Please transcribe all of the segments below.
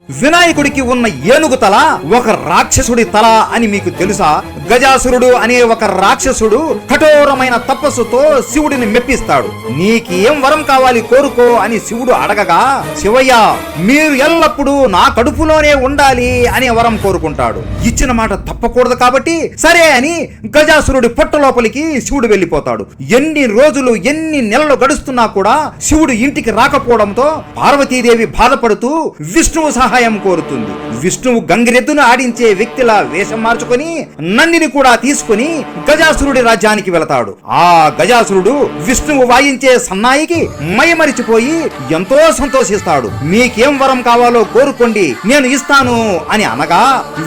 వినాయకుడికి ఉన్న ఏనుగు తల ఒక రాక్షసుడి తల అని మీకు తెలుసా? గజాసురుడు అనే ఒక రాక్షసుడు కఠోరమైన తపస్సుతో శివుడిని మెప్పిస్తాడు. నీకేం వరం కావాలి కోరుకో అని శివుడు అడగగా, శివయ్య మీరు ఎల్లప్పుడూ నా కడుపులోనే ఉండాలి అనే వరం కోరుకుంటాడు. ఇచ్చిన మాట తప్పకూడదు కాబట్టి సరే అని గజాసురుడి పొట్ట లోపలికి శివుడు వెళ్ళిపోతాడు. ఎన్ని రోజులు ఎన్ని నెలలు గడుస్తున్నా కూడా శివుడు ఇంటికి రాకపోవడంతో పార్వతీదేవి బాధపడుతూ విష్ణువు సహాయం కోరుతుంది. విష్ణువు గంగిరెద్దును ఆడించే వ్యక్తిలా వేషం మార్చుకొని నందిని కూడా తీసుకుని గజాసురుడి రాజ్యానికి వెళతాడు. ఆ గజాసురుడు విష్ణువు వాయించే సన్నాయికి మైమరిచిపోయి ఎంతో సంతోషిస్తాడు. మీకేం వరం కావాలో కోరుకోండి నేను ఇస్తాను అని అనగా,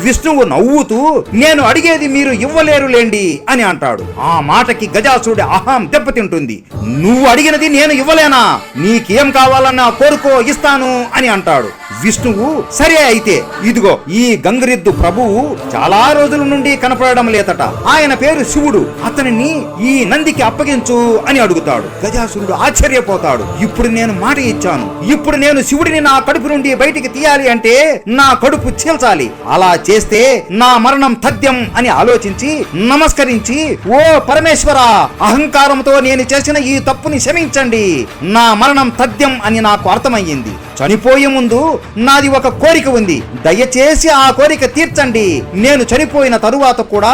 విష్ణువు నవ్వుతూ నేను అడిగేది మీరు ఇవ్వలేరులేండి అని అంటాడు. ఆ మాటకి గజాసురుడి అహం దెబ్బతింటుంది. నువ్వు అడిగినది నేను ఇవ్వలేనా? నీకేం కావాలన్నా కోరుకో ఇస్తాను అని అంటాడు. విష్ణువు సరే అయితే ఇదిగో ఈ గంగిరెద్దు ప్రభువు చాలా రోజుల నుండి కనపడడం లేదట. ఆయన పేరు శివుడు, అతనిని ఈ నందికి అప్పగించు అని అడుగుతాడు. గజాసురుడు ఆశ్చర్యపోతాడు. ఇప్పుడు నేను మాట ఇచ్చాను, ఇప్పుడు నేను శివుడిని నా కడుపు నుండి బయటికి తీయాలి అంటే నా కడుపు చీల్చాలి. అలా చేస్తే నా మరణం తథ్యం అని ఆలోచించి నమస్కరించి, ఓ పరమేశ్వర, అహంకారంతో నేను చేసిన ఈ తప్పుని క్షమించండి, నా మరణం తథ్యం అని నాకు అర్థమయ్యింది. చనిపోయే ముందు నాది ఒక కోరిక ఉంది, దయచేసి ఆ కోరిక తీర్చండి. నేను చనిపోయిన తరువాత కూడా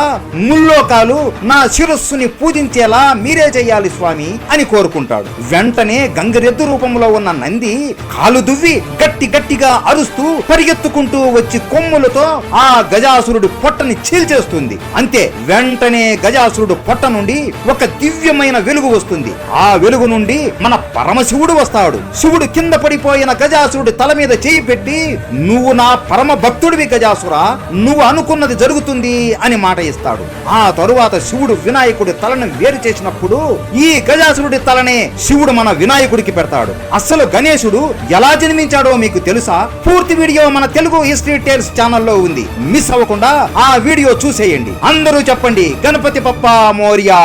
ముల్లోకాలు నా శిరస్సుని పూజించేలా మీరే చెయ్యాలి స్వామి అని కోరుకుంటాడు. వెంటనే గంగిరెద్దు రూపంలో ఉన్న నంది కాలు దువ్వి గట్టి గట్టిగా అరుస్తూ పరిగెత్తుకుంటూ వచ్చి కొమ్ములతో ఆ గజాసురుడి పొట్టని చీల్చేస్తుంది. అంతే, వెంటనే గజాసురుడు పొట్ట నుండి ఒక దివ్యమైన వెలుగు వస్తుంది. ఆ వెలుగు నుండి మన పరమశివుడు వస్తాడు. శివుడు కింద పడిపోయిన గజాసురుడి తల మీద చేయి పెట్టి, నువ్వు నా పరమ భక్తుడివి గజాసురా, నువ్వు అనుకున్నది జరుగుతుంది అని మాట ఇస్తాడు. ఆ తరువాత శివుడు వినాయకుడి తలను వేరు చేసినప్పుడు ఈ గజాసురుడి తలనే శివుడు మన వినాయకుడికి పెడతాడు. అసలు గణేశుడు ఎలా జన్మించాడో మీకు తెలుసా? పూర్తి వీడియో మన తెలుగు హిస్టరీ టేల్స్ ఛానల్లో ఉంది, మిస్ అవ్వకుండా ఆ వీడియో చూసేయండి. అందరూ చెప్పండి గణపతి బప్పా మోరియా.